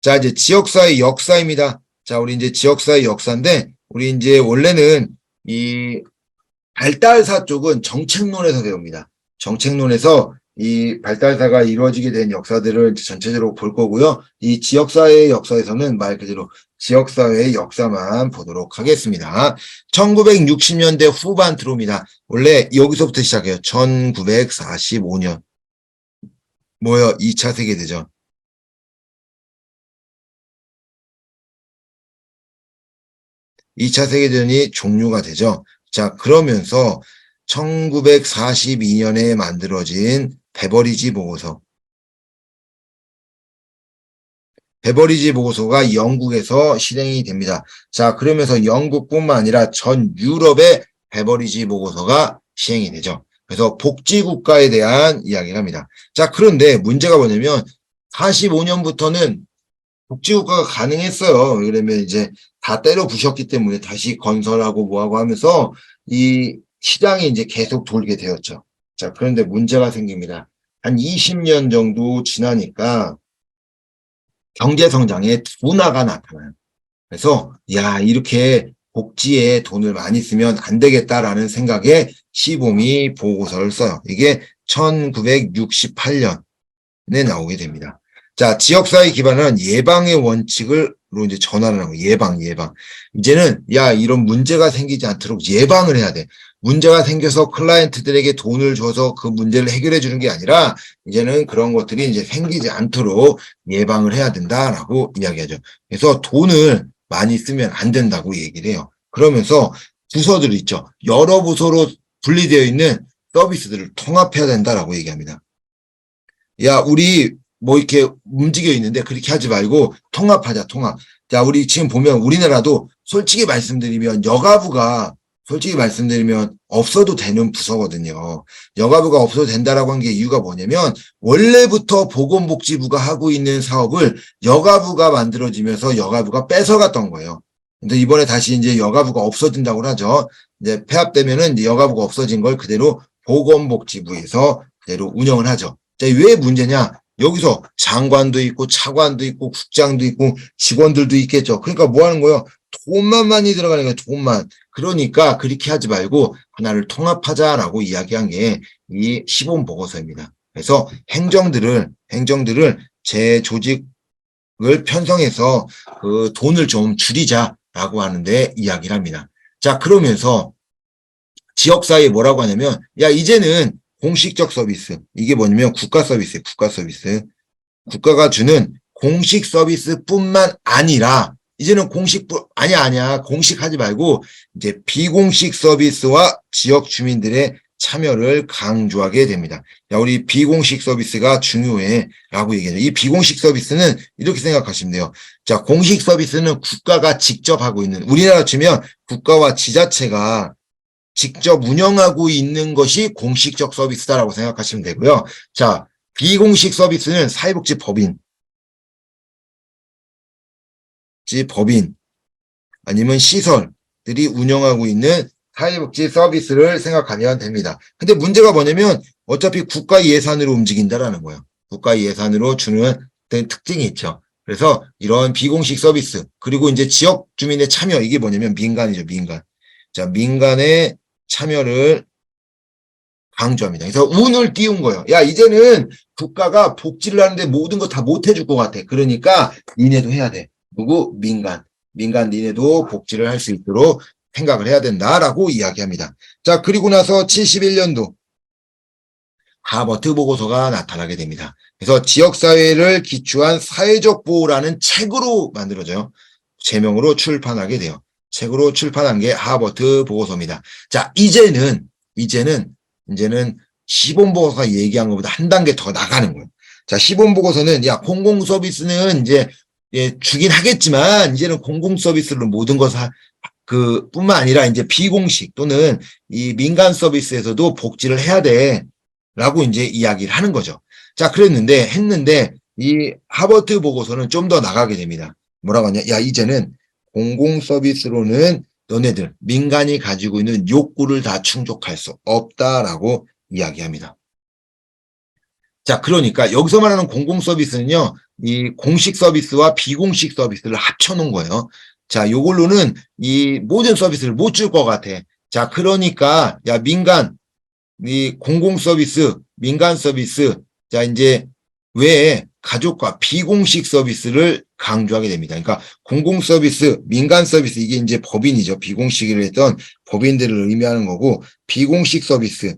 자, 이제 지역사회 역사입니다. 자, 우리 이제 지역사회 역사인데, 우리 이제 원래는 이 발달사 쪽은 정책론에서 배웁니다. 정책론에서 이 발달사가 이루어지게 된 역사들을 전체적으로 볼 거고요. 이 지역사회의 역사에서는 말 그대로 지역사회의 역사만 보도록 하겠습니다. 1960년대 후반 들어옵니다. 원래 여기서부터 시작해요. 1945년. 뭐요? 2차 세계대전. 2차 세계대전이 종료가 되죠. 자, 그러면서 1942년에 만들어진 베버리지 보고서. 베버리지 보고서가 영국에서 실행이 됩니다. 자, 그러면서 영국뿐만 아니라 전 유럽의 베버리지 보고서가 시행이 되죠. 그래서 복지국가에 대한 이야기를 합니다. 자, 그런데 문제가 뭐냐면 45년부터는 복지국가가 가능했어요. 그러면 이제 다 때려 부셨기 때문에 다시 건설하고 뭐하고 하면서 이 시장이 이제 계속 돌게 되었죠. 자, 그런데 문제가 생깁니다. 한 20년 정도 지나니까 경제 성장에 둔화가 나타나요. 그래서 야, 이렇게 복지에 돈을 많이 쓰면 안 되겠다라는 생각에 시봄이 보고서를 써요. 이게 1968년에 나오게 됩니다. 자, 지역사회 기반은 예방의 원칙으로 이제 전환을 하고, 예방. 이제는, 야, 이런 문제가 생기지 않도록 예방을 해야 돼. 문제가 생겨서 클라이언트들에게 돈을 줘서 그 문제를 해결해 주는 게 아니라, 이제는 그런 것들이 이제 생기지 않도록 예방을 해야 된다라고 이야기하죠. 그래서 돈을 많이 쓰면 안 된다고 얘기를 해요. 그러면서 부서들 있죠. 여러 부서로 분리되어 있는 서비스들을 통합해야 된다라고 얘기합니다. 야, 우리 뭐 이렇게 움직여 있는데 그렇게 하지 말고 통합하자, 통합. 자, 우리 지금 보면 우리나라도 솔직히 말씀드리면 없어도 되는 부서거든요. 여가부가 없어도 된다라고 한 게 이유가 뭐냐면 원래부터 보건복지부가 하고 있는 사업을 여가부가 만들어지면서 여가부가 뺏어갔던 거예요. 근데 이번에 다시 이제 여가부가 없어진다고 하죠. 이제 폐합되면은 이제 여가부가 없어진 걸 그대로 보건복지부에서 그대로 운영을 하죠. 자, 왜 문제냐? 여기서 장관도 있고 차관도 있고 국장도 있고 직원들도 있겠죠. 그러니까 뭐 하는 거예요? 돈만 많이 들어가는 거예요. 돈만. 그러니까 그렇게 하지 말고 하나를 통합하자라고 이야기한 게 이 시범 보고서입니다. 그래서 행정들을 재조직을 편성해서 그 돈을 좀 줄이자라고 하는데 이야기를 합니다. 자, 그러면서 지역사회에 뭐라고 하냐면, 야, 이제는 공식적 서비스. 이게 뭐냐면 국가 서비스예요. 국가 서비스. 국가가 주는 공식 서비스뿐만 아니라 이제는 아니야. 공식 하지 말고 이제 비공식 서비스와 지역 주민들의 참여를 강조하게 됩니다. 야, 우리 비공식 서비스가 중요해 라고 얘기해요. 이 비공식 서비스는 이렇게 생각하시면 돼요. 자, 공식 서비스는 국가가 직접 하고 있는, 우리나라 치면 국가와 지자체가 직접 운영하고 있는 것이 공식적 서비스다라고 생각하시면 되고요. 자, 비공식 서비스는 사회복지법인 아니면 시설들이 운영하고 있는 사회복지 서비스를 생각하면 됩니다. 근데 문제가 뭐냐면 어차피 국가 예산으로 움직인다라는 거예요. 국가 예산으로 주는 특징이 있죠. 그래서 이런 비공식 서비스 그리고 이제 지역 주민의 참여 이게 뭐냐면 민간이죠. 민간. 자, 민간의 참여를 강조합니다. 그래서 운을 띄운 거예요. 야, 이제는 국가가 복지를 하는데 모든 거 다 못 해줄 것 같아. 그러니까 니네도 해야 돼. 누구? 민간 니네도 복지를 할 수 있도록 생각을 해야 된다라고 이야기합니다. 자, 그리고 나서 71년도 하버트 보고서가 나타나게 됩니다. 그래서 지역사회를 기초한 사회적 보호라는 책으로 만들어져요. 제명으로 출판하게 돼요. 책으로 출판한 게 하버트 보고서입니다. 자, 이제는 시범 보고서가 얘기한 것보다 한 단계 더 나가는 거예요. 자, 시범 보고서는 야, 공공 서비스는 이제 주긴 하겠지만 이제는 공공 서비스로 모든 것을 뿐만 아니라 이제 비공식 또는 이 민간 서비스에서도 복지를 해야 돼라고 이제 이야기를 하는 거죠. 자, 했는데 이 하버트 보고서는 좀 더 나가게 됩니다. 뭐라고 하냐? 야, 이제는 공공 서비스로는 너네들 민간이 가지고 있는 욕구를 다 충족할 수 없다라고 이야기합니다. 자, 그러니까 여기서 말하는 공공 서비스는요, 이 공식 서비스와 비공식 서비스를 합쳐놓은 거예요. 자, 요걸로는 이 모든 서비스를 못 줄 것 같아. 자, 그러니까, 야, 이 공공 서비스, 민간 서비스, 자, 이제 외에 가족과 비공식 서비스를 강조하게 됩니다. 그러니까 공공 서비스, 민간 서비스, 이게 이제 법인이죠. 비공식을 했던 법인들을 의미하는 거고, 비공식 서비스,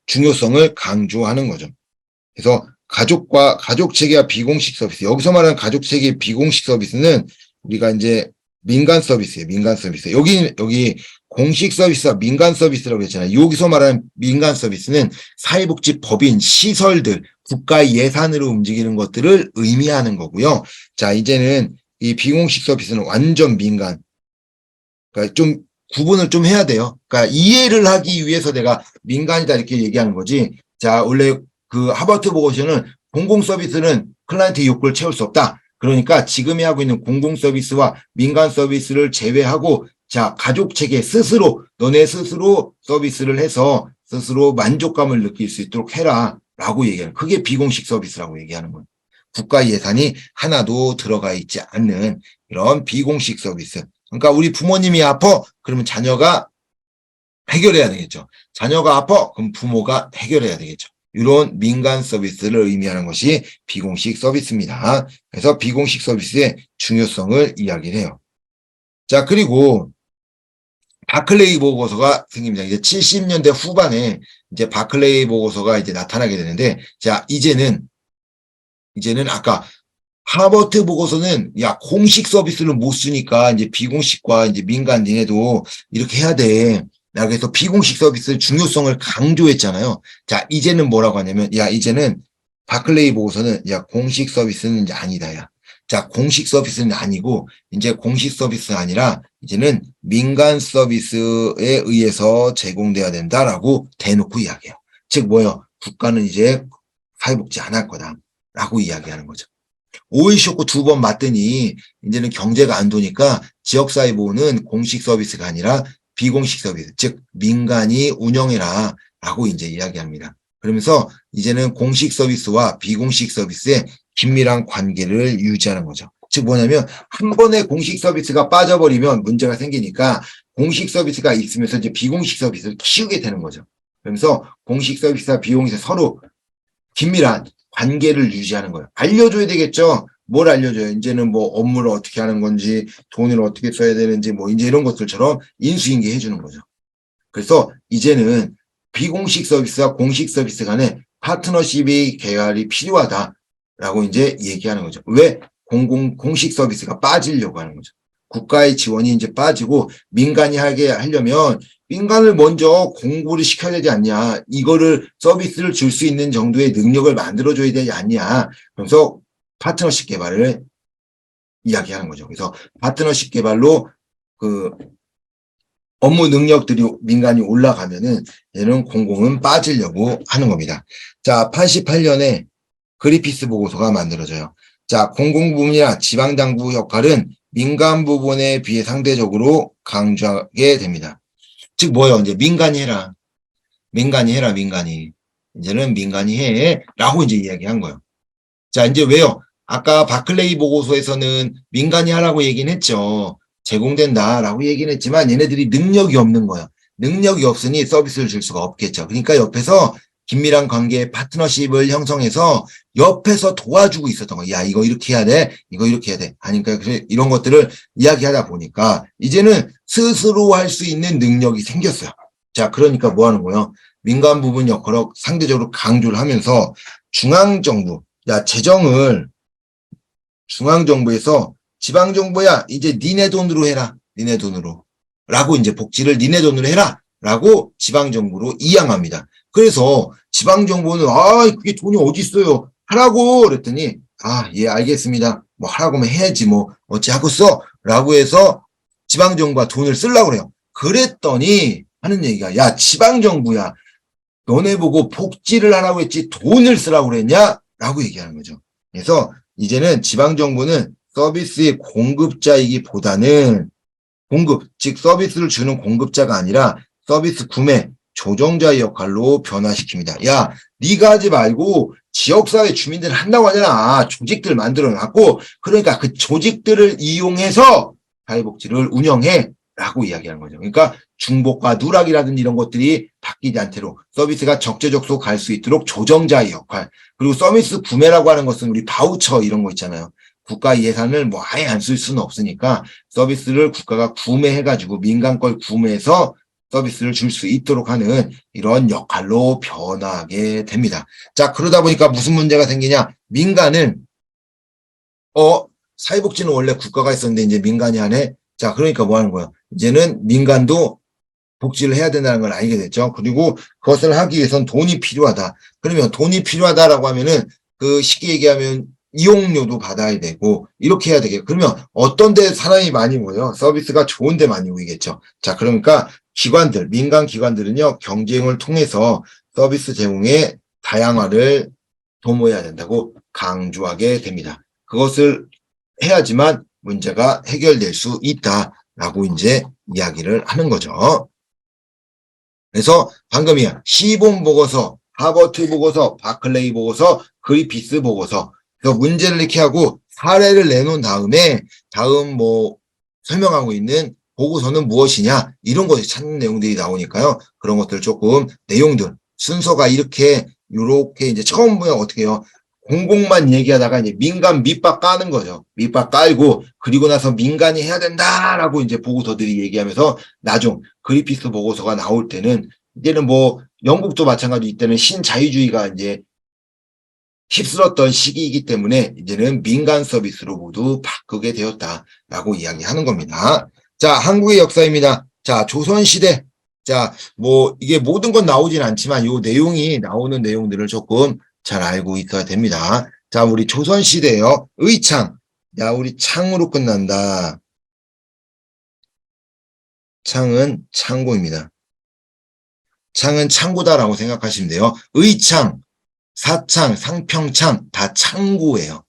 중요성을 강조하는 거죠. 그래서 가족 체계와 비공식 서비스. 여기서 말하는 가족 체계 비공식 서비스는 우리가 이제 민간 서비스예요. 민간 서비스. 여기 공식 서비스와 민간 서비스라고 했잖아요. 여기서 말하는 민간 서비스는 사회복지 법인 시설들, 국가의 예산으로 움직이는 것들을 의미하는 거고요. 자, 이제는 이 비공식 서비스는 완전 민간. 그러니까 좀 구분을 좀 해야 돼요. 그러니까 이해를 하기 위해서 내가 민간이다 이렇게 얘기하는 거지. 자, 원래 그 하버트 보고서는 공공 서비스는 클라이언트의 욕구를 채울 수 없다. 그러니까 지금이 하고 있는 공공 서비스와 민간 서비스를 제외하고, 자, 가족 체계 스스로, 너네 스스로 서비스를 해서 스스로 만족감을 느낄 수 있도록 해라. 라고 얘기하는, 그게 비공식 서비스라고 얘기하는 거예요. 국가 예산이 하나도 들어가 있지 않는 이런 비공식 서비스. 그러니까 우리 부모님이 아파? 그러면 자녀가 해결해야 되겠죠. 자녀가 아파? 그럼 부모가 해결해야 되겠죠. 이런 민간 서비스를 의미하는 것이 비공식 서비스입니다. 그래서 비공식 서비스의 중요성을 이야기를 해요. 자, 그리고 바클레이 보고서가 생깁니다. 이제 70년대 후반에 이제 바클레이 보고서가 이제 나타나게 되는데, 자, 이제는 아까 하버트 보고서는 야, 공식 서비스를 못 쓰니까 이제 비공식과 이제 민간 니네도 이렇게 해야 돼. 그래서 비공식 서비스의 중요성을 강조했잖아요. 자, 이제는 뭐라고 하냐면, 야, 이제는 바클레이 보고서는 야, 공식 서비스는 이제 아니다, 야. 자, 공식 서비스는 아니고 이제 공식 서비스가 아니라 이제는 민간 서비스에 의해서 제공돼야 된다라고 대놓고 이야기해요. 즉 뭐예요? 국가는 이제 사회복지 안 할 거다라고 이야기하는 거죠. 오일 쇼크 2번 맞더니 이제는 경제가 안 도니까 지역사회보호는 공식 서비스가 아니라 비공식 서비스, 즉 민간이 운영해라 라고 이제 이야기합니다. 그러면서 이제는 공식 서비스와 비공식 서비스의 긴밀한 관계를 유지하는 거죠. 즉 뭐냐면 한 번에 공식 서비스가 빠져버리면 문제가 생기니까 공식 서비스가 있으면서 이제 비공식 서비스를 키우게 되는 거죠. 그러면서 공식 서비스와 비공식 서로 긴밀한 관계를 유지하는 거예요. 알려줘야 되겠죠. 뭘 알려줘요? 이제는 뭐 업무를 어떻게 하는 건지, 돈을 어떻게 써야 되는지, 뭐 이제 이런 것들처럼 인수인계 해주는 거죠. 그래서 이제는 비공식 서비스와 공식 서비스 간에 파트너십의 계열이 필요하다라고 이제 얘기하는 거죠. 왜? 공식 서비스가 빠지려고 하는 거죠. 국가의 지원이 이제 빠지고 민간이 하게 하려면 민간을 먼저 공부를 시켜야 되지 않냐. 이거를 서비스를 줄 수 있는 정도의 능력을 만들어줘야 되지 않냐. 그래서 파트너십 개발을 이야기하는 거죠. 그래서 파트너십 개발로 그 업무 능력들이 민간이 올라가면은 얘는 공공은 빠지려고 하는 겁니다. 자, 88년에 그리피스 보고서가 만들어져요. 자, 공공부문이나 지방당국 역할은 민간 부분에 비해 상대적으로 강조하게 됩니다. 즉 뭐예요? 이제 민간이 해라. 민간이. 이제는 민간이 해. 라고 이제 이야기한 거예요. 자, 이제 왜요? 아까 바클레이 보고서에서는 민간이 하라고 얘기는 했죠. 제공된다라고 얘기는 했지만 얘네들이 능력이 없는 거예요. 능력이 없으니 서비스를 줄 수가 없겠죠. 그러니까 옆에서 긴밀한 관계 파트너십을 형성해서 옆에서 도와주고 있었던 거예요. 야, 이거 이렇게 해야 돼. 이거 이렇게 해야 돼. 하니까 이런 것들을 이야기하다 보니까 이제는 스스로 할 수 있는 능력이 생겼어요. 자, 그러니까 뭐 하는 거예요? 민간 부분 역할을 상대적으로 강조를 하면서 중앙정부, 야, 재정을 중앙정부에서 지방정부야, 이제 니네 돈으로 해라. 니네 돈으로. 라고 이제 복지를 니네 돈으로 해라. 라고 지방정부로 이양합니다. 그래서 지방정부는 그게 돈이 어디 있어요? 하라고 그랬더니 예, 알겠습니다. 뭐 하라고 하면 해야지 뭐 어찌 하겠어? 라고 해서 지방정부가 돈을 쓰려고 그래요. 그랬더니 하는 얘기가 야, 지방정부야. 너네 보고 복지를 하라고 했지 돈을 쓰라고 그랬냐? 라고 얘기하는 거죠. 그래서 이제는 지방정부는 서비스의 공급자이기보다는 즉 서비스를 주는 공급자가 아니라 서비스 구매, 조정자의 역할로 변화시킵니다. 야, 네가 하지 말고 지역사회 주민들이 한다고 하잖아. 조직들 만들어 놨고, 그러니까 그 조직들을 이용해서 사회복지를 운영해. 라고 이야기하는 거죠. 그러니까 중복과 누락이라든지 이런 것들이 바뀌지 않도록 서비스가 적재적소 갈 수 있도록 조정자의 역할. 그리고 서비스 구매라고 하는 것은 우리 바우처 이런 거 있잖아요. 국가 예산을 뭐 아예 안 쓸 수는 없으니까 서비스를 국가가 구매해가지고 민간 걸 구매해서 서비스를 줄 수 있도록 하는 이런 역할로 변하게 됩니다. 자, 그러다 보니까 무슨 문제가 생기냐? 민간은 사회복지는 원래 국가가 있었는데 이제 민간이 하네. 자, 그러니까 뭐 하는 거야? 이제는 민간도 복지를 해야 된다는 걸 알게 됐죠. 그리고 그것을 하기 위해선 돈이 필요하다. 그러면 돈이 필요하다라고 하면은 그 쉽게 얘기하면 이용료도 받아야 되고 이렇게 해야 되겠고 그러면 어떤 데 사람이 많이 모여 서비스가 좋은 데 많이 모이겠죠. 자, 그러니까 기관들, 민간 기관들은요 경쟁을 통해서 서비스 제공의 다양화를 도모해야 된다고 강조하게 됩니다. 그것을 해야지만 문제가 해결될 수 있다라고 이제 이야기를 하는 거죠. 그래서 방금이야 시본 보고서, 하버트 보고서, 바클레이 보고서, 그리피스 보고서. 그래서 문제를 이렇게 하고 사례를 내놓은 다음에 다음 뭐 설명하고 있는 보고서는 무엇이냐 이런 것을 찾는 내용들이 나오니까요. 그런 것들 조금 내용들 순서가 이렇게 이제 처음 보면 어떻게 해요? 공공만 얘기하다가 이제 민간 밑밥 까는 거죠. 밑밥 깔고 그리고 나서 민간이 해야 된다라고 이제 보고서들이 얘기하면서 나중 그리피스 보고서가 나올 때는 이제는 뭐 영국도 마찬가지 이때는 신자유주의가 이제 휩쓸었던 시기이기 때문에 이제는 민간 서비스로 모두 바꾸게 되었다라고 이야기하는 겁니다. 자, 한국의 역사입니다. 자, 조선시대. 자, 뭐 이게 모든 건 나오진 않지만 요 내용이 나오는 내용들을 조금 잘 알고 있어야 됩니다. 자, 우리 조선시대요. 의창. 야, 우리 창으로 끝난다. 창은 창고입니다. 창은 창고다라고 생각하시면 돼요. 의창, 사창, 상평창 다 창고예요.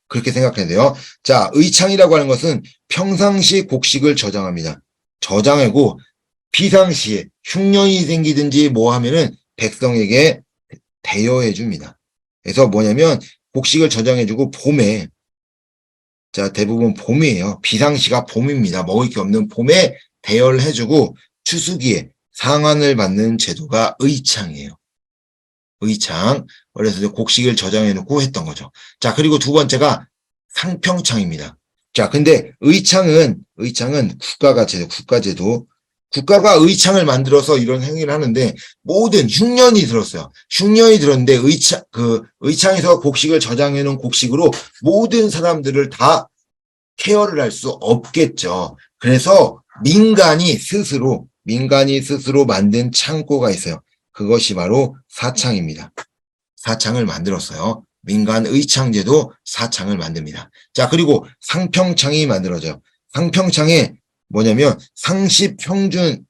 그렇게 생각해야 돼요. 자, 의창이라고 하는 것은 평상시 곡식을 저장합니다. 저장하고 비상시에 흉년이 생기든지 뭐 하면은 백성에게 대여해 줍니다. 그래서 뭐냐면 곡식을 저장해주고 봄에 자 대부분 봄이에요. 비상시가 봄입니다. 먹을 게 없는 봄에 대여를 해주고 추수기에 상한을 받는 제도가 의창이에요. 의창. 그래서 곡식을 저장해 놓고 했던 거죠. 자, 그리고 두 번째가 상평창입니다. 자, 근데 의창은 국가제도. 국가가 의창을 만들어서 이런 행위를 하는데 모든 흉년이 들었어요. 흉년이 들었는데 의창에서 곡식을 저장해 놓은 곡식으로 모든 사람들을 다 케어를 할 수 없겠죠. 그래서 민간이 스스로 만든 창고가 있어요. 그것이 바로 사창입니다. 사창을 만들었어요. 민간 의창제도 사창을 만듭니다. 자, 그리고 상평창이 만들어져요. 상평창에 뭐냐면 상시평준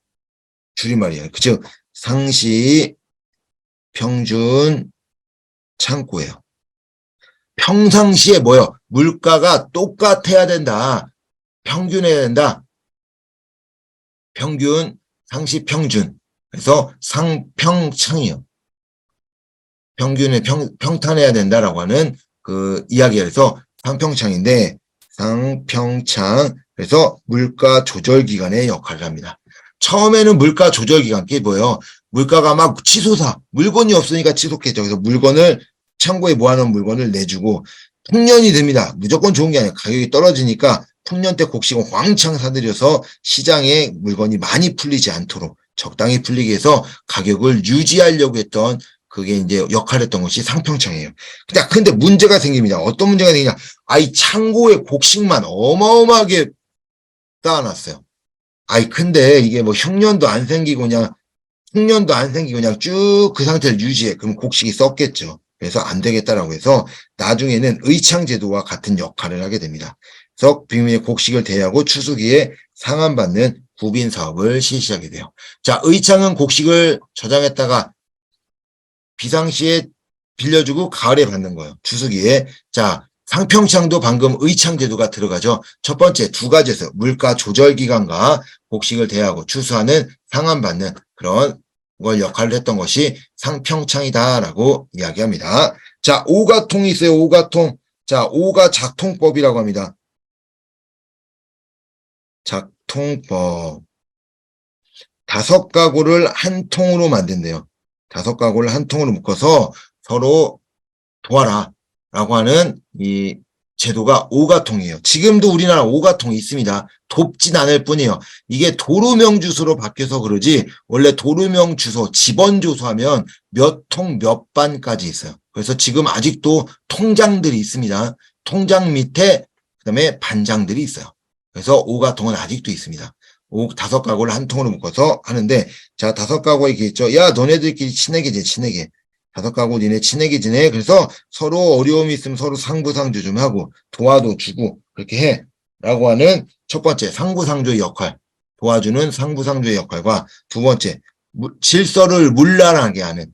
줄임말이에요. 그죠? 상시평준 창고예요. 평상시에 뭐요? 물가가 똑같아야 된다. 평균해야 된다. 평균, 상시평준. 그래서 상평창이요. 평균에 평탄해야 된다라고 하는 그 이야기에서 상평창인데 상평창 그래서 물가 조절 기관의 역할을 합니다. 처음에는 물가 조절 기관 그게 뭐예요? 물가가 막 치솟아 물건이 없으니까 치솟겠죠. 그래서 물건을 창고에 모아놓은 물건을 내주고 풍년이 됩니다. 무조건 좋은 게 아니에요. 가격이 떨어지니까 풍년 때 곡식은 왕창 사들여서 시장에 물건이 많이 풀리지 않도록 적당히 풀리게 해서 가격을 유지하려고 했던 그게 이제 역할을 했던 것이 상평창이에요. 근데 문제가 생깁니다. 어떤 문제가 생기냐. 아이 창고에 곡식만 어마어마하게 쌓아놨어요. 근데 이게 뭐 흉년도 안 생기고 그냥 쭉 그 상태를 유지해. 그럼 곡식이 썩겠죠. 그래서 안 되겠다라고 해서 나중에는 의창제도와 같은 역할을 하게 됩니다. 그래서 빈민의 곡식을 대여하고 추수기에 상한받는 구빈 사업을 실시하게 돼요. 자, 의창은 곡식을 저장했다가 비상시에 빌려주고 가을에 받는 거예요. 추수기에. 자, 상평창도 방금 의창제도가 들어가죠. 첫 번째 두 가지에서 물가 조절 기간과 곡식을 대여하고 추수하는 상한받는 그런 걸 역할을 했던 것이 상평창이다라고 이야기합니다. 자, 오가통이 있어요. 오가통. 자, 오가 작통법이라고 합니다. 작통법. 5가구를 한 통으로 만든대요. 5가구를 한 통으로 묶어서 서로 도와라 라고 하는 이 제도가 오가통이에요. 지금도 우리나라 오가통이 있습니다. 돕진 않을 뿐이에요. 이게 도루명 주소로 바뀌어서 그러지 원래 도루명 주소, 집원 주소하면 몇 통 몇 반까지 있어요. 그래서 지금 아직도 통장들이 있습니다. 통장 밑에 그다음에 반장들이 있어요. 그래서 오가통은 아직도 있습니다. 5가구를 한 통으로 묶어서 하는데, 자, 5가구가 이렇게 있죠. 야, 너네들끼리 친하게 지내, 친하게. 5가구 니네 친하게 지내. 그래서 서로 어려움이 있으면 서로 상부상조 좀 하고, 도와도 주고, 그렇게 해. 라고 하는 첫 번째, 상부상조의 역할. 도와주는 상부상조의 역할과 두 번째, 질서를 문란하게 하는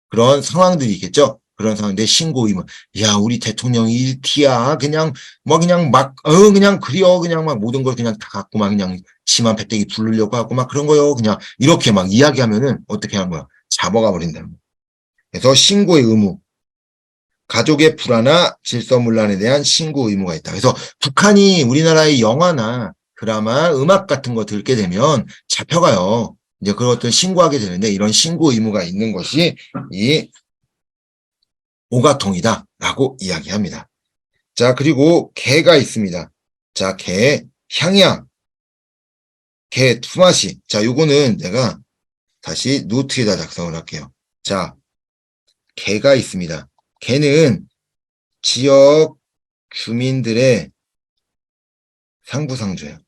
그런 상황들이 있겠죠. 그런 상황인데 신고 의무. 야, 우리 대통령이 일티야. 그냥 그냥 그려 그냥 막 모든 걸 그냥 다 갖고 막 그냥 심한 배때기 부르려고 하고 막 그런 거요. 그냥 이렇게 막 이야기하면은 어떻게 하는 거야? 잡아가 버린다는 거야. 그래서 신고의 의무. 가족의 불화나 질서문란에 대한 신고 의무가 있다. 그래서 북한이 우리나라의 영화나 드라마, 음악 같은 거 듣게 되면 잡혀가요. 이제 그것들 신고하게 되는데 이런 신고 의무가 있는 것이 이 오가통이다라고 이야기합니다. 자, 그리고 개가 있습니다. 자, 개, 향약, 개, 투마시. 자, 요거는 내가 다시 노트에다 작성을 할게요. 자, 개가 있습니다. 개는 지역 주민들의 상부상조예요.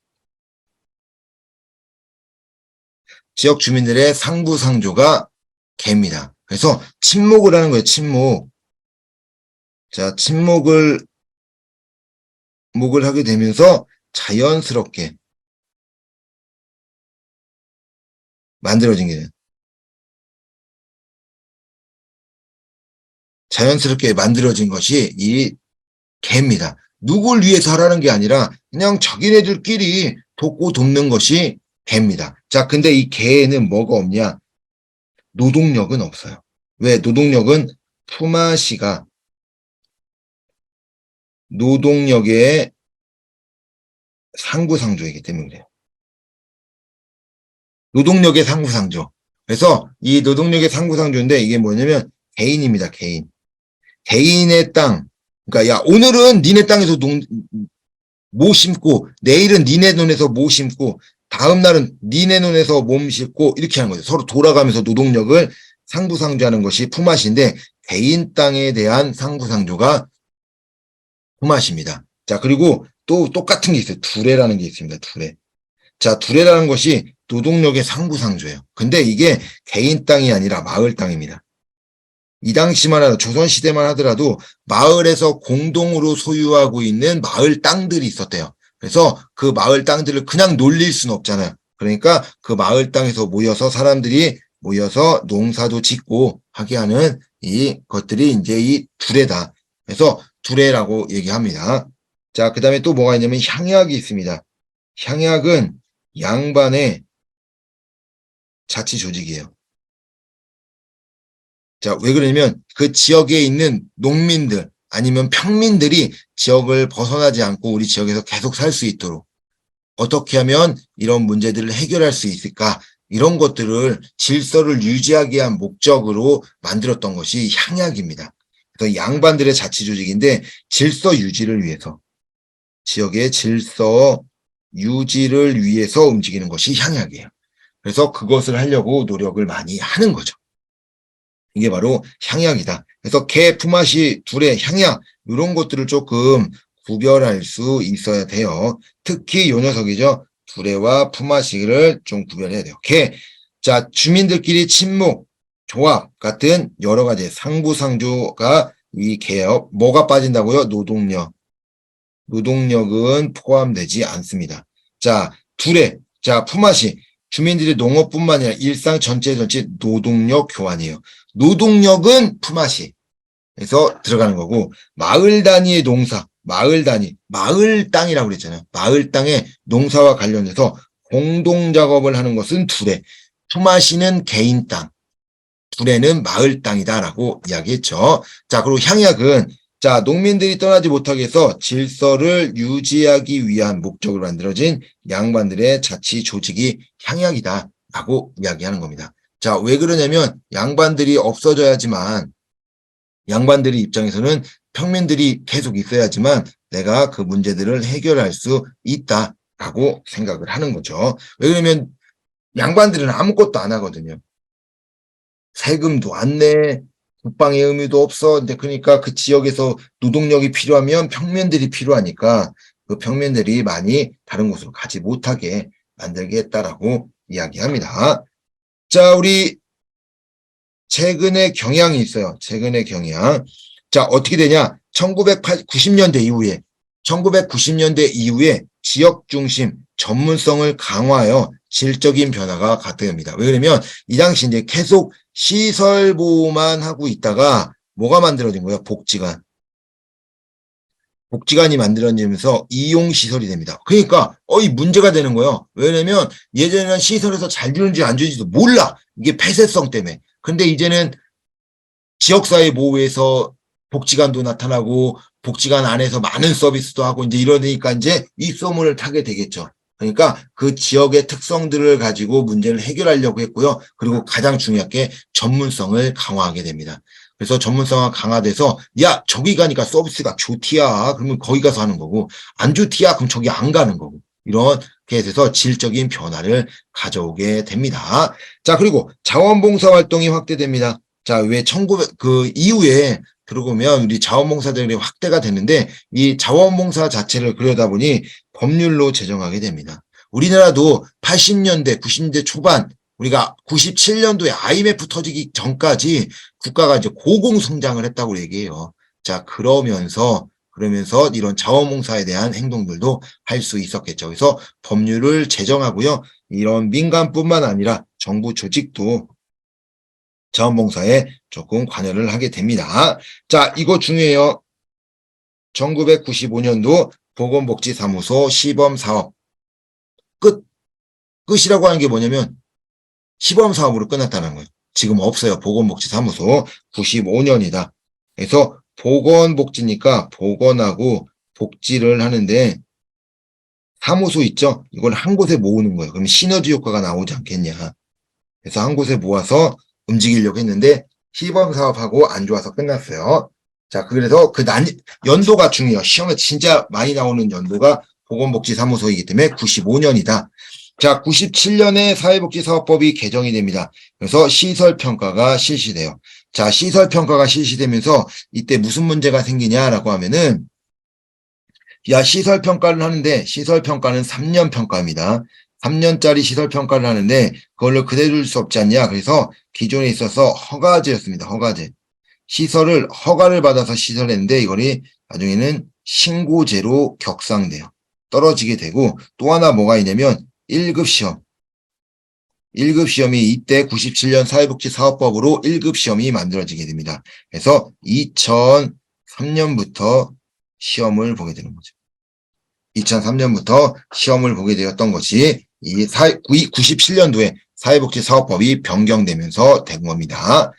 지역 주민들의 상부상조가 개입니다. 그래서 친목을 하는 거예요. 친목. 자, 친목을 하게 되면서 자연스럽게 만들어진 게 자연스럽게 만들어진 것이 이 개입니다. 누굴 위해서 하라는 게 아니라 그냥 자기네들끼리 돕고 돕는 것이 개입니다. 자, 근데 이 개에는 뭐가 없냐? 노동력은 없어요. 왜? 노동력은 푸마시가 노동력의 상부상조이기 때문에 그래요. 노동력의 상부상조. 그래서 이 노동력의 상부상조인데 이게 뭐냐면 개인입니다. 개인. 개인의 땅. 그러니까 야, 오늘은 니네 땅에서 모 심고 내일은 니네 논에서 모 심고 다음 날은 니네 논에서 몸 심고 이렇게 하는 거죠. 서로 돌아가면서 노동력을 상부상조하는 것이 품앗인데 개인 땅에 대한 상부상조가 품앗입니다. 자, 그리고 또 똑같은 게 있어요. 두레라는 게 있습니다. 두레. 자, 두레라는 것이 노동력의 상부상조예요. 근데 이게 개인 땅이 아니라 마을 땅입니다. 이 당시만 하더라도 조선시대만 하더라도 마을에서 공동으로 소유하고 있는 마을 땅들이 있었대요. 그래서 그 마을 땅들을 그냥 놀릴 수는 없잖아요. 그러니까 그 마을 땅에서 모여서 사람들이 모여서 농사도 짓고 하게 하는 이 것들이 이제 이 두레다. 그래서 두레라고 얘기합니다. 자, 그 다음에 또 뭐가 있냐면 향약이 있습니다. 향약은 양반의 자치 조직이에요. 자, 왜 그러냐면 그 지역에 있는 농민들 아니면 평민들이 지역을 벗어나지 않고 우리 지역에서 계속 살 수 있도록 어떻게 하면 이런 문제들을 해결할 수 있을까? 이런 것들을 질서를 유지하기 위한 목적으로 만들었던 것이 향약입니다. 그래서 양반들의 자치 조직인데 질서 유지를 위해서 지역의 질서 유지를 위해서 움직이는 것이 향약이에요. 그래서 그것을 하려고 노력을 많이 하는 거죠. 이게 바로 향약이다. 그래서 개, 품앗이, 두레, 향약 이런 것들을 조금 구별할 수 있어야 돼요. 특히 요 녀석이죠. 두레와 품앗이를 좀 구별해야 돼요. 개, 자, 주민들끼리 친목, 조합 같은 여러 가지 상부상조가 이 개요. 뭐가 빠진다고요? 노동력. 노동력은 포함되지 않습니다. 자, 두레, 자, 품앗이. 주민들이 농업뿐만 아니라 일상 전체 노동력 교환이에요. 노동력은 품앗이에서 들어가는 거고 마을 단위의 농사, 마을 단위, 마을 땅이라고 그랬잖아요. 마을 땅의 농사와 관련해서 공동 작업을 하는 것은 두레, 품앗이는 개인 땅. 둘에는 마을 땅이다라고 이야기했죠. 자, 그리고 향약은 자, 농민들이 떠나지 못하게 해서 질서를 유지하기 위한 목적으로 만들어진 양반들의 자치 조직이 향약이다라고 이야기하는 겁니다. 자, 왜 그러냐면 양반들이 없어져야지만 양반들의 입장에서는 평민들이 계속 있어야지만 내가 그 문제들을 해결할 수 있다라고 생각을 하는 거죠. 왜 그러냐면 양반들은 아무것도 안 하거든요. 세금도 안 내, 국방의 의무도 없어. 근데 그러니까 그 지역에서 노동력이 필요하면 평민들이 필요하니까 그 평민들이 많이 다른 곳으로 가지 못하게 만들게 했다라고 이야기합니다. 자, 우리 최근의 경향이 있어요. 최근의 경향. 자, 어떻게 되냐? 1990년대 이후에 1990년대 이후에 지역 중심 전문성을 강화하여 질적인 변화가 가득합니다. 왜 그러면 이 당시 이제 계속 시설 보호만 하고 있다가 뭐가 만들어진 거예요? 복지관. 복지관이 만들어지면서 이용시설이 됩니다. 그러니까 이 문제가 되는 거예요. 왜냐면 예전에는 시설에서 잘 주는지 안 주는지도 몰라. 이게 폐쇄성 때문에. 근데 이제는 지역사회 보호에서 복지관도 나타나고 복지관 안에서 많은 서비스도 하고 이제 이러니까 이제 이 소문을 타게 되겠죠. 그러니까 그 지역의 특성들을 가지고 문제를 해결하려고 했고요. 그리고 가장 중요한 게 전문성을 강화하게 됩니다. 그래서 전문성이 강화돼서 야 저기 가니까 서비스가 좋디야 그러면 거기 가서 하는 거고 안 좋디야 그럼 저기 안 가는 거고 이렇게 돼서 질적인 변화를 가져오게 됩니다. 자 그리고 자원봉사 활동이 확대됩니다. 자, 왜 그 이후에 들어보면 우리 자원봉사들이 확대가 되는데 이 자원봉사 자체를 그러다 보니 법률로 제정하게 됩니다. 우리나라도 80년대, 90년대 초반 우리가 97년도에 IMF 터지기 전까지 국가가 이제 고공성장을 했다고 얘기해요. 자, 그러면서 이런 자원봉사에 대한 행동들도 할 수 있었겠죠. 그래서 법률을 제정하고요. 이런 민간뿐만 아니라 정부 조직도 자원봉사에 조금 관여를 하게 됩니다. 자, 이거 중요해요. 1995년도 보건복지사무소 시범사업 끝이라고 하는 게 뭐냐면 시범사업으로 끝났다는 거예요. 지금 없어요. 보건복지사무소 95년이다. 그래서 보건복지니까 보건하고 복지를 하는데 사무소 있죠? 이걸 한 곳에 모으는 거예요. 그럼 시너지 효과가 나오지 않겠냐. 그래서 한 곳에 모아서 움직이려고 했는데 시범 사업하고 안 좋아서 끝났어요. 자, 그래서 연도가 중요해요. 시험에 진짜 많이 나오는 연도가 보건복지사무소이기 때문에 95년이다. 자, 97년에 사회복지사업법이 개정이 됩니다. 그래서 시설평가가 실시돼요. 자, 시설평가가 실시되면서 이때 무슨 문제가 생기냐라고 하면은 야, 시설평가를 하는데 시설평가는 3년 평가입니다. 3년짜리 시설평가를 하는데 그걸로 그대로 둘 수 없지 않냐. 그래서 기존에 있어서 허가제였습니다. 허가제. 시설을 허가를 받아서 시설했는데 이거를 나중에는 신고제로 격상돼요. 떨어지게 되고 또 하나 뭐가 있냐면 1급 시험. 1급 시험이 이때 97년 사회복지사업법으로 1급 시험이 만들어지게 됩니다. 그래서 2003년부터 시험을 보게 되는 거죠. 2003년부터 시험을 보게 되었던 것이 이 97년도에 사회복지사업법이 변경되면서 된 겁니다.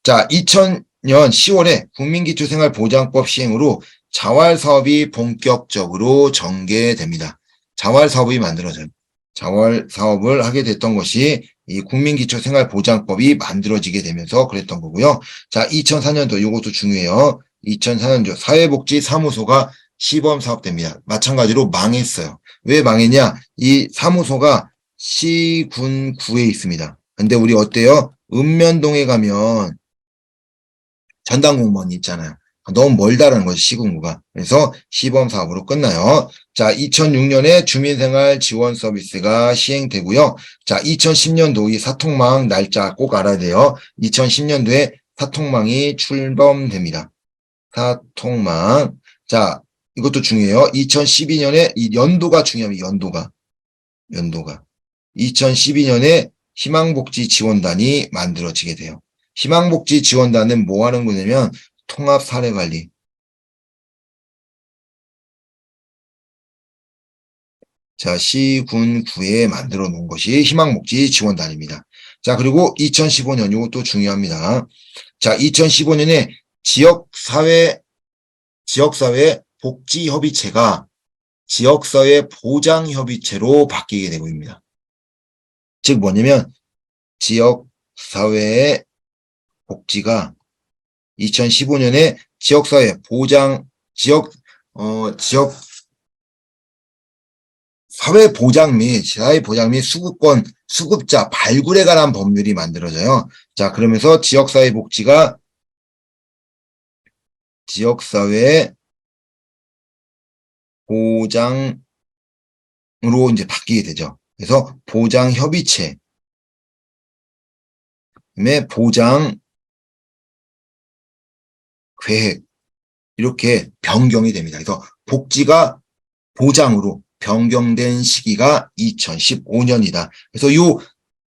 자, 2000년 10월에 국민기초생활보장법 시행으로 자활사업이 본격적으로 전개됩니다. 자활사업이 만들어져요. 자활사업을 하게 됐던 것이 이 국민기초생활보장법이 만들어지게 되면서 그랬던 거고요. 자, 2004년도 이것도 중요해요. 2004년도 사회복지사무소가 시범사업됩니다. 마찬가지로 망했어요. 왜 망했냐? 이 사무소가 시군구에 있습니다. 근데 우리 어때요? 읍면동에 가면 전담공무원이 있잖아요. 너무 멀다라는 거죠, 시군구가. 그래서 시범사업으로 끝나요. 자, 2006년에 주민생활 지원 서비스가 시행되고요. 자, 2010년도 이 사통망 날짜 꼭 알아야 돼요. 2010년도에 사통망이 출범됩니다. 사통망. 자, 이것도 중요해요. 2012년에 이 연도가 중요합니다. 연도가. 2012년에 희망복지지원단이 만들어지게 돼요. 희망복지지원단은 뭐 하는 거냐면 통합사례관리. 자, 시군구에 만들어 놓은 것이 희망복지지원단입니다. 자, 그리고 2015년, 이것도 중요합니다. 자, 2015년에 지역사회 복지협의체가 지역사회 보장협의체로 바뀌게 되고 있습니다. 즉 뭐냐면 지역사회의 복지가 2015년에 지역사회 사회보장 및 수급자 발굴에 관한 법률이 만들어져요. 자, 그러면서 지역사회 복지가 지역사회 보장으로 이제 바뀌게 되죠. 그래서 보장협의체, 보장 계획, 이렇게 변경이 됩니다. 그래서 복지가 보장으로 변경된 시기가 2015년이다. 그래서 요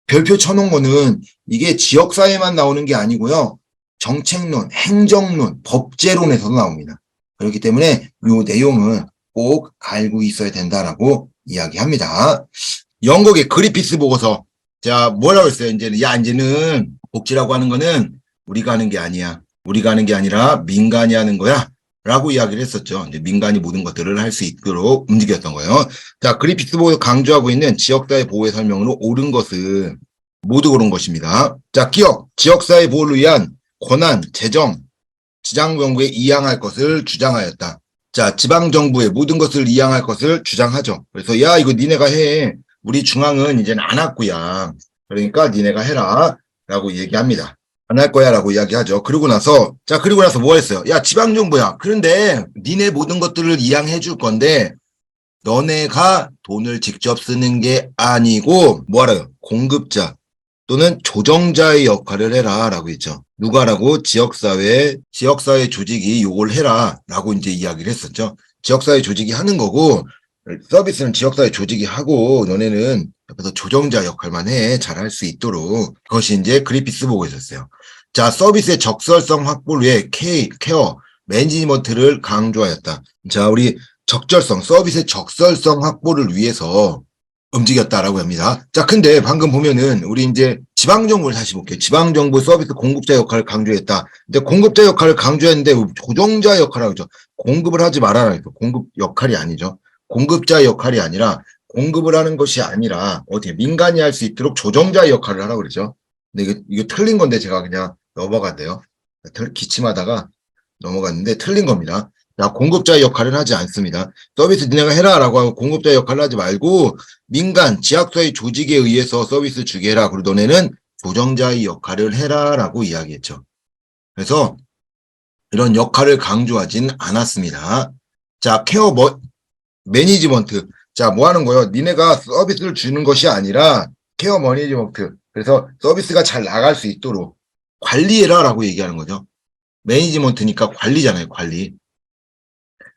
별표 쳐놓은 거는 이게 지역사회만 나오는 게 아니고요. 정책론, 행정론, 법제론에서도 나옵니다. 그렇기 때문에 요 내용은 꼭 알고 있어야 된다라고 이야기합니다. 영국의 그리피스 보고서. 자, 뭐라고 했어요? 이제는 복지라고 하는 거는 우리가 하는 게 아니야. 우리가 하는 게 아니라 민간이 하는 거야. 라고 이야기를 했었죠. 이제 민간이 모든 것들을 할 수 있도록 움직였던 거예요. 자, 그리피스 보고서 강조하고 있는 지역사회 보호의 설명으로 옳은 것은 모두 옳은 것입니다. 자, 지역사회 보호를 위한 권한, 재정, 지방정부에 이양할 것을 주장하였다. 자, 지방정부에 모든 것을 이양할 것을 주장하죠. 그래서 야, 이거 니네가 해. 우리 중앙은 이제는 안 할 거야. 그러니까 니네가 해라. 라고 얘기합니다. 안 할 거야 라고 이야기하죠. 그리고 나서 뭐 했어요? 야, 지방정부야. 그런데 니네 모든 것들을 이양해 줄 건데 너네가 돈을 직접 쓰는 게 아니고 뭐하라요? 공급자 또는 조정자의 역할을 해라 라고 했죠. 누가라고? 지역사회 조직이 요걸 해라 라고 이제 이야기를 했었죠. 지역사회 조직이 하는 거고 서비스는 지역사회 조직이 하고 너네는 옆에서 조정자 역할만 해. 잘할 수 있도록. 그것이 이제 그리피스 보고 있었어요. 자, 서비스의 적절성 확보를 위해 케어, 매니지먼트를 강조하였다. 자, 우리 서비스의 적절성 확보를 위해서 움직였다라고 합니다. 자, 근데 방금 보면은 우리 이제 지방정부를 다시 볼게요. 지방정부 서비스 공급자 역할을 강조했다. 근데 공급자 역할을 강조했는데 조정자 역할을 하죠. 공급을 하지 말아라. 공급 역할이 아니죠. 공급자 역할이 아니라 공급을 하는 것이 아니라 어떻게 민간이 할 수 있도록 조정자의 역할을 하라고 그러죠. 근데 이거 틀린 건데 제가 그냥 넘어간대요. 기침하다가 넘어갔는데 틀린 겁니다. 자, 공급자의 역할은 하지 않습니다. 서비스 니네가 해라라고 하고 공급자의 역할을 하지 말고 민간, 지역사회 조직에 의해서 서비스 주게 해라. 그리고 너네는 조정자의 역할을 해라라고 이야기했죠. 그래서 이런 역할을 강조하진 않았습니다. 자, 매니지먼트. 자, 뭐 하는 거예요? 니네가 서비스를 주는 것이 아니라 케어 매니지먼트. 그래서 서비스가 잘 나갈 수 있도록 관리해라 라고 얘기하는 거죠. 매니지먼트니까 관리잖아요, 관리.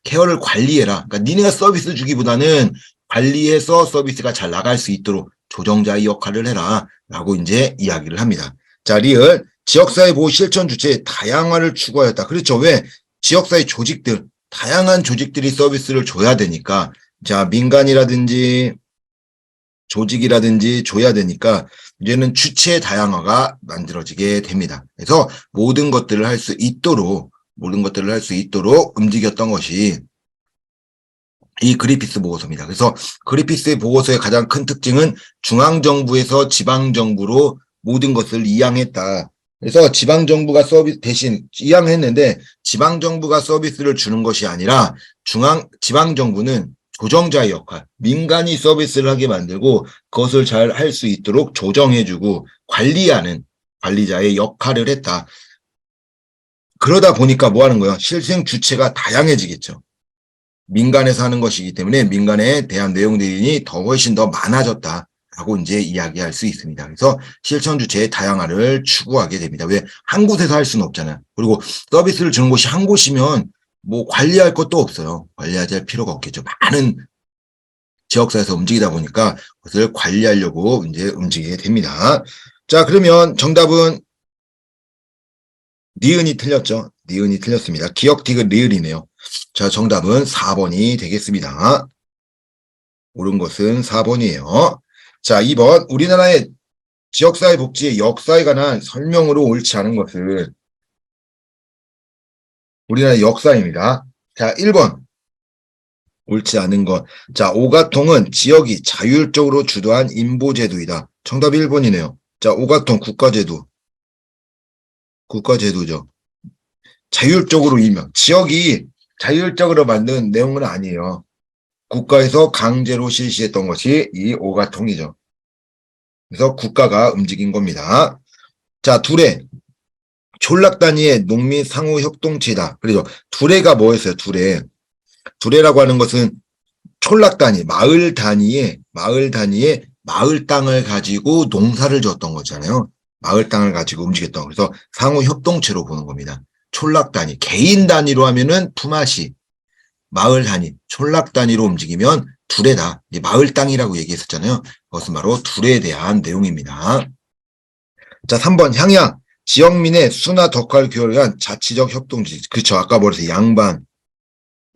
케어를 관리해라. 그러니까 니네가 서비스 주기보다는 관리해서 서비스가 잘 나갈 수 있도록 조정자의 역할을 해라 라고 이제 이야기를 합니다. 자, 리을. 지역사회 보호 실천 주체의 다양화를 추구하였다. 그렇죠. 왜? 지역사회 조직들, 다양한 조직들이 서비스를 줘야 되니까, 자, 민간이라든지 조직이라든지 줘야 되니까 이제는 주체 다양화가 만들어지게 됩니다. 그래서 모든 것들을 할 수 있도록 움직였던 것이 이 그리피스 보고서입니다. 그래서 그리피스 보고서의 가장 큰 특징은 중앙정부에서 지방정부로 모든 것을 이양했다. 그래서 지방정부가 서비스 대신 이양했는데 지방정부가 서비스를 주는 것이 아니라 지방정부는 조정자의 역할, 민간이 서비스를 하게 만들고 그것을 잘 할 수 있도록 조정해주고 관리하는 관리자의 역할을 했다. 그러다 보니까 뭐 하는 거예요? 실생 주체가 다양해지겠죠. 민간에서 하는 것이기 때문에 민간에 대한 내용들이 훨씬 더 많아졌다라고 이제 이야기할 수 있습니다. 그래서 실천 주체의 다양화를 추구하게 됩니다. 왜? 한 곳에서 할 수는 없잖아요. 그리고 서비스를 주는 곳이 한 곳이면 뭐 관리할 것도 없어요. 관리하지 할 필요가 없겠죠. 많은 지역사회에서 움직이다 보니까 그것을 관리하려고 이제 움직이게 됩니다. 자, 그러면 정답은 니은이 틀렸죠. 니은이 틀렸습니다. 기억, 디귿, 리을이네요. 자, 정답은 4번이 되겠습니다. 옳은 것은 4번이에요. 자, 2번. 우리나라의 지역사회 복지의 역사에 관한 설명으로 옳지 않은 것은 우리나라의 역사입니다. 자, 1번. 옳지 않은 것. 자, 오가통은 지역이 자율적으로 주도한 인보제도이다. 정답 1번이네요. 자, 오가통 국가제도. 국가제도죠. 자율적으로 임명. 지역이 자율적으로 만든 내용은 아니에요. 국가에서 강제로 실시했던 것이 이 오가통이죠. 그래서 국가가 움직인 겁니다. 자, 두레. 촌락 단위의 농민 상호 협동체다. 그래서 두레가 뭐였어요? 두레. 두레라고 하는 것은 촌락 단위, 마을 단위의 마을 땅을 가지고 농사를 지었던 거잖아요. 마을 땅을 가지고 움직였던 거. 그래서 상호 협동체로 보는 겁니다. 촌락 단위, 개인 단위로 하면은 품앗이, 마을 단위, 촌락 단위로 움직이면 두레다. 마을 땅이라고 얘기했었잖아요. 그것은 바로 두레에 대한 내용입니다. 자, 3번 향양. 지역민의 수나 덕화를 기여를 위한 자치적 협동조직. 그렇죠. 아까 뭐랬어요?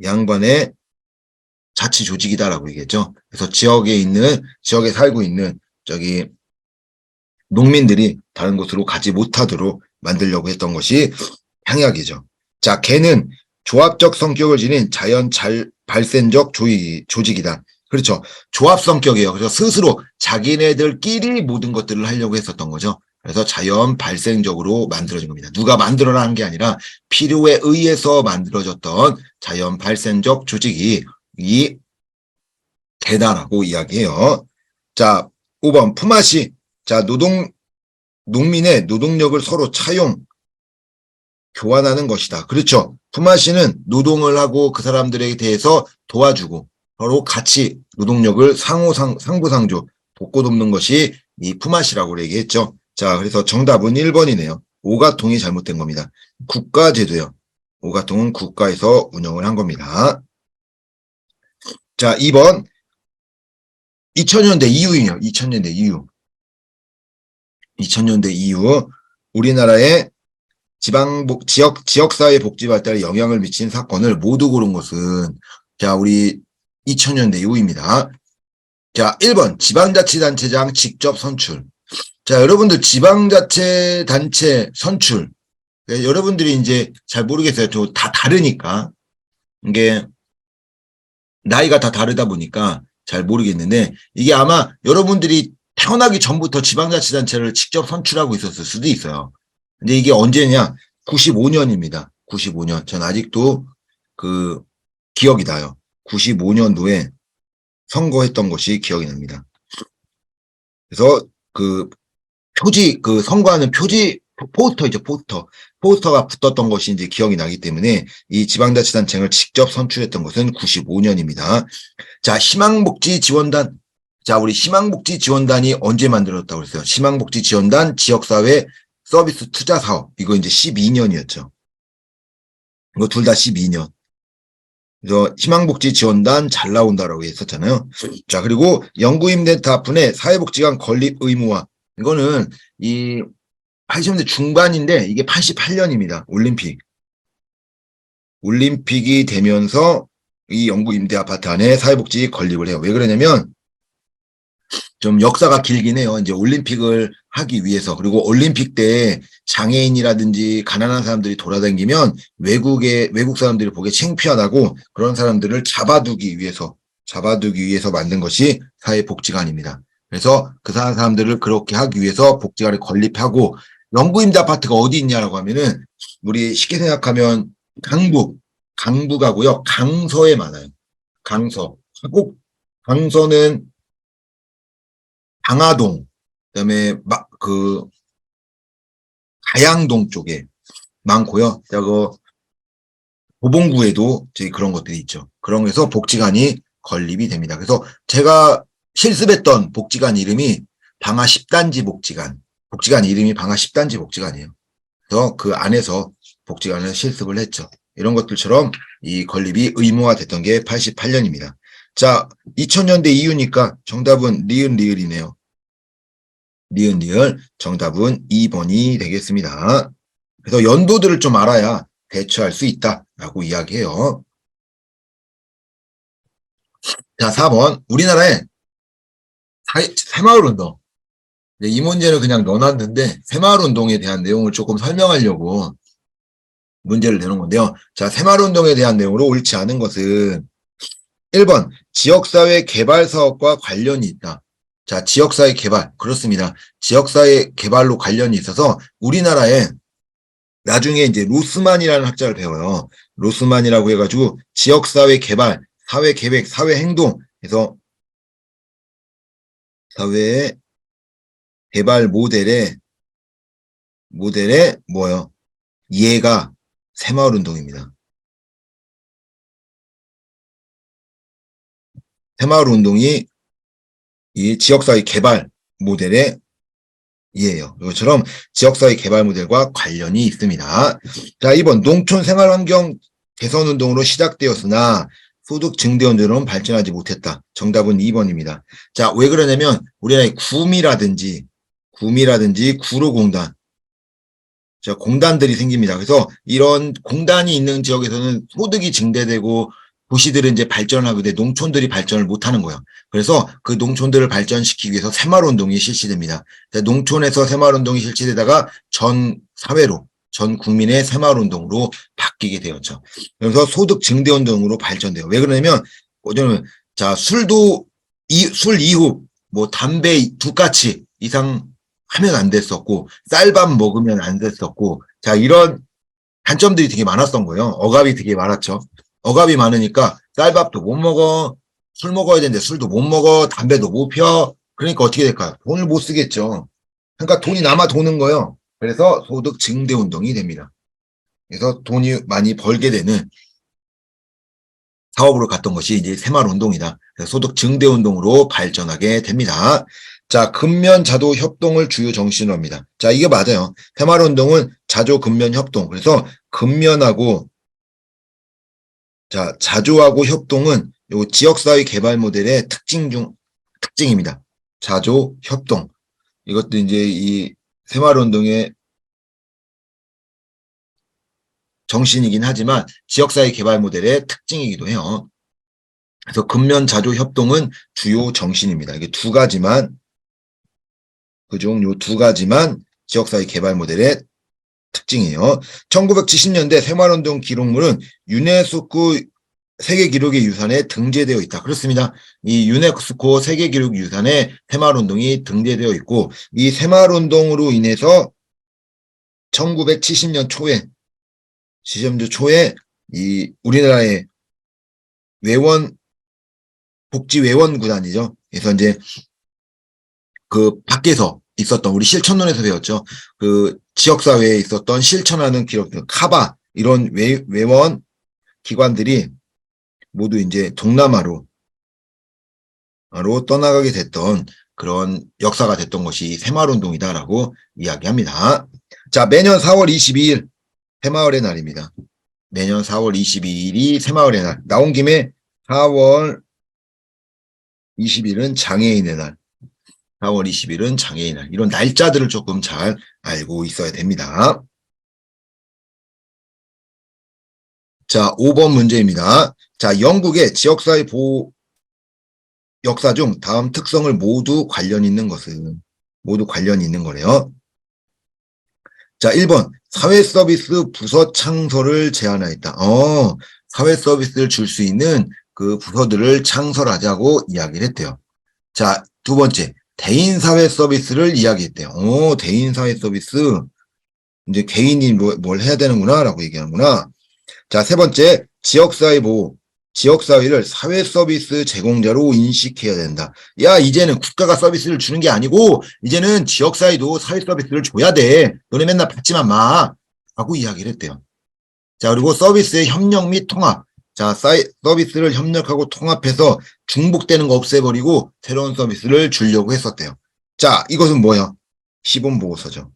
양반의 자치 조직이다라고 얘기했죠. 그래서 지역에 살고 있는 농민들이 다른 곳으로 가지 못하도록 만들려고 했던 것이 향약이죠. 자, 개는 조합적 성격을 지닌 발생적 조직이다. 그렇죠. 조합 성격이에요. 그래서 스스로 자기네들끼리 모든 것들을 하려고 했었던 거죠. 그래서 자연 발생적으로 만들어진 겁니다. 누가 만들어라는 게 아니라 필요에 의해서 만들어졌던 자연 발생적 조직이 이 개다라고 이야기해요. 자, 5번 품앗이. 자, 농민의 노동력을 서로 교환하는 것이다. 그렇죠. 품앗이는 노동을 하고 그 사람들에 대해서 도와주고 서로 같이 노동력을 상부상조 돕고 돕는 것이 이 품앗이라고 얘기했죠. 자, 그래서 정답은 1번이네요. 오가통이 잘못된 겁니다. 국가제도요. 오가통은 국가에서 운영을 한 겁니다. 자, 2번 2000년대 이후이요. 2000년대 이후 우리나라의 지역사회 복지 발달에 영향을 미친 사건을 모두 고른 것은 자, 우리 2000년대 이후입니다. 자, 1번 지방자치단체장 직접 선출. 자, 여러분들 지방자치단체 선출. 여러분들이 이제 잘 모르겠어요. 저 다 다르니까. 이게 나이가 다 다르다 보니까 잘 모르겠는데 이게 아마 여러분들이 태어나기 전부터 지방자치단체를 직접 선출하고 있었을 수도 있어요. 근데 이게 언제냐? 95년입니다. 95년. 전 아직도 그 기억이 나요. 95년도에 선거했던 것이 기억이 납니다. 그래서 그 선거하는 포스터이죠, 포스터. 포스터가 붙었던 것이 이제 기억이 나기 때문에 이 지방자치단체를 직접 선출했던 것은 95년입니다. 자, 희망복지지원단. 자, 우리 희망복지지원단이 언제 만들어졌다고 그랬어요? 희망복지지원단 지역사회 서비스 투자사업. 이거 이제 12년이었죠. 이거 둘 다 12년. 그래서 희망복지지원단 잘 나온다라고 했었잖아요. 자, 그리고 영구임대타분의 사회복지관 건립 의무화. 이거는 이 80년대 중반인데 이게 88년입니다. 올림픽이 되면서 이 영구임대아파트 안에 사회복지 건립을 해요. 왜 그러냐면 좀 역사가 길긴 해요. 이제 올림픽을 하기 위해서. 그리고 올림픽 때 장애인이라든지 가난한 사람들이 돌아다니면 외국 사람들이 보기에 창피하다고 그런 사람들을 잡아두기 위해서 만든 것이 사회복지관입니다. 그래서 그 사람들을 그렇게 하기 위해서 복지관을 건립하고 영구임대 아파트가 어디 있냐라고 하면은 우리 쉽게 생각하면 강북하고요. 강서에 많아요. 강서는 방화동, 그다음에 가양동 쪽에 많고요. 그리고 도봉구에도 저희 그런 것들이 있죠. 그런 거에서 복지관이 건립이 됩니다. 그래서 제가 실습했던 복지관 이름이 방화 10단지 복지관. 복지관 이름이 방화 10단지 복지관이에요. 그래서 그 안에서 복지관을 실습을 했죠. 이런 것들처럼 이 건립이 의무화됐던 게 88년입니다. 자, 2000년대 이후니까 정답은 리을이네요. 리을. 정답은 2번이 되겠습니다. 그래서 연도들을 좀 알아야 대처할 수 있다라고 이야기해요. 자, 4번. 우리나라의 새마을운동. 네, 이 문제는 그냥 넣어놨는데 새마을운동에 대한 내용을 조금 설명하려고 문제를 내놓은 건데요. 자, 새마을운동에 대한 내용으로 옳지 않은 것은 1번 지역사회 개발 사업과 관련이 있다. 자, 지역사회 개발 그렇습니다. 지역사회 개발로 관련이 있어서 우리나라에 나중에 이제 로스만이라는 학자를 배워요. 로스만이라고 해가지고 지역사회 개발, 사회계획, 사회행동 해서 사회 개발 모델의 뭐예요? 이해가 새마을운동입니다. 새마을운동이 이 지역사회 개발 모델의 이에요. 이것처럼 지역사회 개발 모델과 관련이 있습니다. 자, 2번 농촌 생활환경 개선운동으로 시작되었으나 소득 증대운동으로는 발전하지 못했다. 정답은 2번입니다. 자, 왜 그러냐면 우리나라의 구미라든지 구로공단, 자, 공단들이 생깁니다. 그래서 이런 공단이 있는 지역에서는 소득이 증대되고 도시들은 이제 발전하게 돼 농촌들이 발전을 못하는 거예요. 그래서 그 농촌들을 발전시키기 위해서 새마을운동이 실시됩니다. 농촌에서 새마을운동이 실시되다가 전 사회로, 전 국민의 새마을운동으로 바뀌게 되었죠. 그래서 소득 증대운동으로 발전돼요. 왜 그러냐면, 자, 술 이후, 뭐, 담배 두 까치 이상 하면 안 됐었고, 쌀밥 먹으면 안 됐었고, 자, 이런 단점들이 되게 많았던 거예요. 억압이 되게 많았죠. 억압이 많으니까 쌀밥도 못 먹어, 술 먹어야 되는데 술도 못 먹어, 담배도 못 펴. 그러니까 어떻게 될까요? 돈을 못 쓰겠죠. 그러니까 돈이 남아 도는 거예요. 그래서 소득 증대 운동이 됩니다. 그래서 돈이 많이 벌게 되는 사업으로 갔던 것이 이제 새마을 운동이다. 그래서 소득 증대 운동으로 발전하게 됩니다. 자, 근면 자도 협동을 주요 정신으로 합니다. 자, 이게 맞아요. 새마을 운동은 자조 근면 협동. 그래서 근면하고 자, 자조하고 협동은 요 지역사회 개발 모델의 특징입니다. 자조, 협동. 이것도 이제 이 새마을운동의 정신이긴 하지만 지역사회 개발 모델의 특징이기도 해요. 그래서 근면, 자조, 협동은 주요 정신입니다. 이게 두 가지만, 그중 요 두 가지만 지역사회 개발 모델의 특징이에요. 1970년대 새마을운동 기록물은 유네스코 세계기록의 유산에 등재되어 있다. 그렇습니다. 이 유네스코 세계기록 유산에 새마을운동이 등재되어 있고 이 새마을운동으로 인해서 1970년 초에 이 우리나라의 복지회원구단이죠. 그래서 이제 그 밖에서 있었던 우리 실천론에서 배웠죠. 그 지역사회에 있었던 실천하는 기록들, 카바 이런 외원 기관들이 모두 이제 동남아로 떠나가게 됐던 그런 역사가 됐던 것이 새마을운동이다라고 이야기합니다. 자, 매년 4월 22일 새마을의 날입니다. 매년 4월 22일이 새마을의 날. 나온 김에 4월 20일은 장애인의 날. 4월 20일은 장애인 날. 이런 날짜들을 조금 잘 알고 있어야 됩니다. 자, 5번 문제입니다. 자, 영국의 지역사회 보호 역사 중 다음 특성을 모두 관련이 있는 거래요. 자, 1번 사회서비스 부서 창설을 제안하였다. 사회서비스를 줄 수 있는 그 부서들을 창설하자고 이야기를 했대요. 자, 두 번째 대인사회 서비스를 이야기했대요. 대인사회 서비스. 이제 개인이 뭘 해야 되는구나 라고 얘기하는구나. 자, 세 번째 지역사회 보호. 지역사회를 사회 서비스 제공자로 인식해야 된다. 야, 이제는 국가가 서비스를 주는 게 아니고 이제는 지역사회도 사회 서비스를 줘야 돼. 너네 맨날 받지만 마. 라고 이야기를 했대요. 자, 그리고 서비스의 협력 및 통합. 자, 서비스를 협력하고 통합해서 중복되는 거 없애버리고 새로운 서비스를 주려고 했었대요. 자, 이것은 뭐야? 시범보고서죠.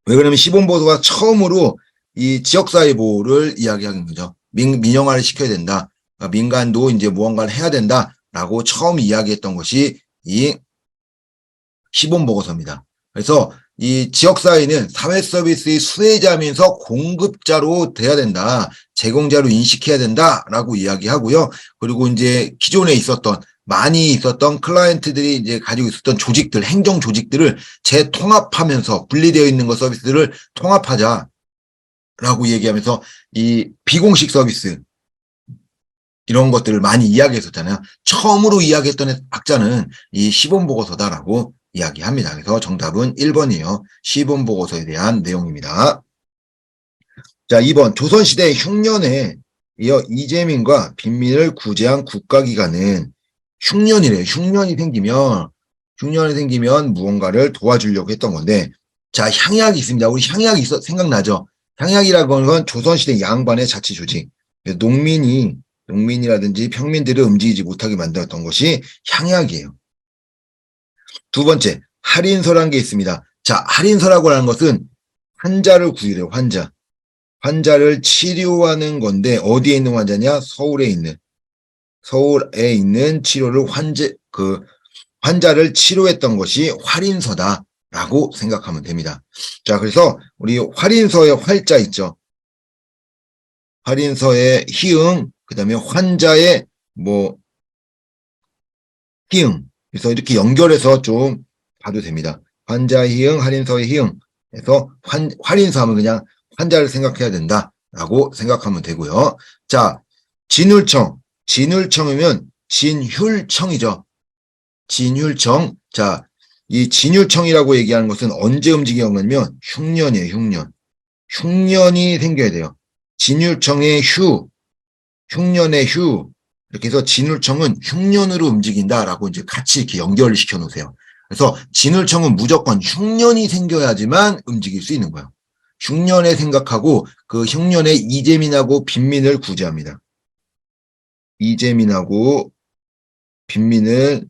왜 그러냐면 시범보고서가 처음으로 이 지역사회 보호를 이야기하는 거죠. 민영화를 시켜야 된다. 그러니까 민간도 이제 무언가를 해야 된다라고 처음 이야기했던 것이 이 시범보고서입니다. 그래서 이 지역사회는 사회 서비스의 수혜자면서 공급자로 돼야 된다. 제공자로 인식해야 된다라고 이야기하고요. 그리고 이제 기존에 있었던 많이 있었던 클라이언트들이 이제 가지고 있었던 조직들, 행정 조직들을 재통합하면서 분리되어 있는 것 서비스들을 통합하자라고 얘기하면서 이 비공식 서비스 이런 것들을 많이 이야기했었잖아요. 처음으로 이야기했던 학자는 이 시범보고서다라고 이야기합니다. 그래서 정답은 1번이에요. 시범보고서에 대한 내용입니다. 자, 2번 조선시대 흉년에 이어 이재민과 빈민을 구제한 국가기관은 흉년이 생기면 무언가를 도와주려고 했던 건데, 자, 향약이 있습니다. 우리 향약이 생각나죠? 향약이라고 하는 건 조선시대 양반의 자치조직. 농민이라든지 평민들을 움직이지 못하게 만들었던 것이 향약이에요. 두 번째, 할인서라는 게 있습니다. 자, 할인서라고 하는 것은 환자를 구유래요, 환자. 환자를 치료하는 건데, 어디에 있는 환자냐? 서울에 있는 치료를 환자를 치료했던 것이 활인서다라고 생각하면 됩니다. 자, 그래서 우리 활인서의 활자 있죠. 활인서의 희응, 그 다음에 환자의 희응. 그래서 이렇게 연결해서 좀 봐도 됩니다. 환자의 희응, 할인서의 희응. 그래서 활인서 하면 그냥 환자를 생각해야 된다라고 생각하면 되고요. 자, 진율청이면 진율청이죠. 진율청. 자, 이 진율청이라고 얘기하는 것은 언제 움직이냐면 흉년이에요, 흉년. 흉년이 생겨야 돼요. 진율청의 흉년의 휴. 이렇게 해서 진율청은 흉년으로 움직인다라고 이제 같이 이렇게 연결을 시켜 놓으세요. 그래서 진율청은 무조건 흉년이 생겨야지만 움직일 수 있는 거예요. 흉년에 생각하고 그 흉년에 이재민하고 빈민을 구제합니다. 이재민하고 빈민을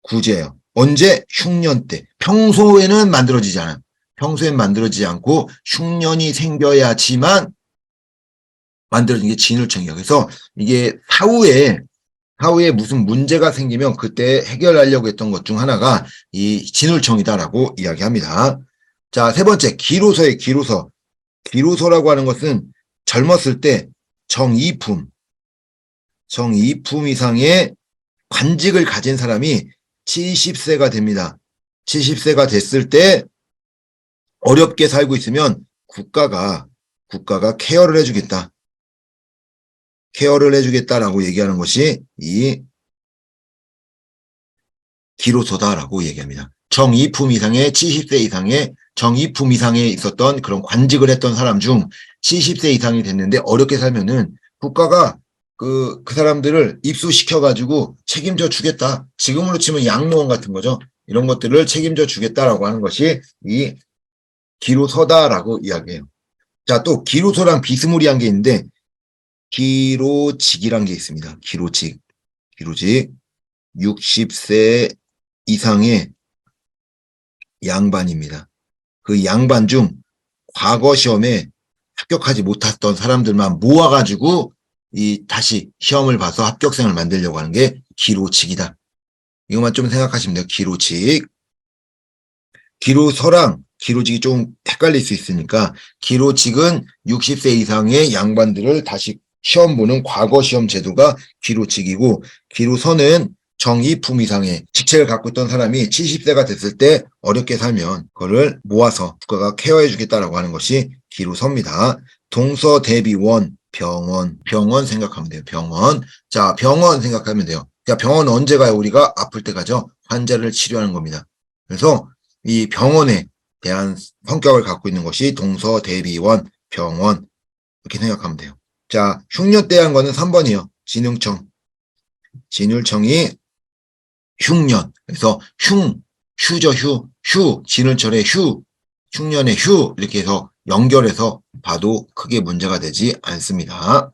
구제해요. 언제? 흉년 때. 평소에는 만들어지지 않아요. 평소엔 만들어지지 않고 흉년이 생겨야지만 만들어진 게 진울청이에요. 그래서 이게 사후에 무슨 문제가 생기면 그때 해결하려고 했던 것 중 하나가 이 진울청이다라고 이야기합니다. 자, 세 번째, 기로서의 기로서. 기로서라고 하는 것은 젊었을 때 정이품 이상의 관직을 가진 사람이 70세가 됩니다. 70세가 됐을 때 어렵게 살고 있으면 국가가 케어를 해주겠다라고 얘기하는 것이 이 기로서다라고 얘기합니다. 정이품 이상의 70세 이상의 정이품 이상에 있었던 그런 관직을 했던 사람 중 70세 이상이 됐는데 어렵게 살면은 국가가 그 사람들을 입수시켜가지고 책임져 주겠다. 지금으로 치면 양로원 같은 거죠. 이런 것들을 책임져 주겠다라고 하는 것이 이 기로서다라고 이야기해요. 자, 또 기로서랑 비스무리한 게 있는데 기로직이란 게 있습니다. 기로직. 60세 이상의 양반입니다. 그 양반 중 과거 시험에 합격하지 못했던 사람들만 모아가지고 다시 시험을 봐서 합격생을 만들려고 하는 게 기로직이다. 이것만 좀 생각하시면 돼요. 기로직. 기로서랑 기로직이 좀 헷갈릴 수 있으니까 기로직은 60세 이상의 양반들을 다시 시험 보는 과거 시험 제도가 기로직이고, 기로서는 정이품 이상의 직책을 갖고 있던 사람이 70세가 됐을 때 어렵게 살면 그거를 모아서 국가가 케어해 주겠다라고 하는 것이 기로서입니다. 동서대비원, 병원 생각하면 돼요. 병원. 자, 병원 생각하면 돼요. 자, 병원 언제 가요? 우리가 아플 때 가죠. 환자를 치료하는 겁니다. 그래서 이 병원에 대한 성격을 갖고 있는 것이 동서대비원, 병원 이렇게 생각하면 돼요. 자, 흉년 때 한 거는 3번이에요. 진율청이 흉년. 그래서 휴죠, 진울철의 흉년의 휴 이렇게 해서 연결해서 봐도 크게 문제가 되지 않습니다.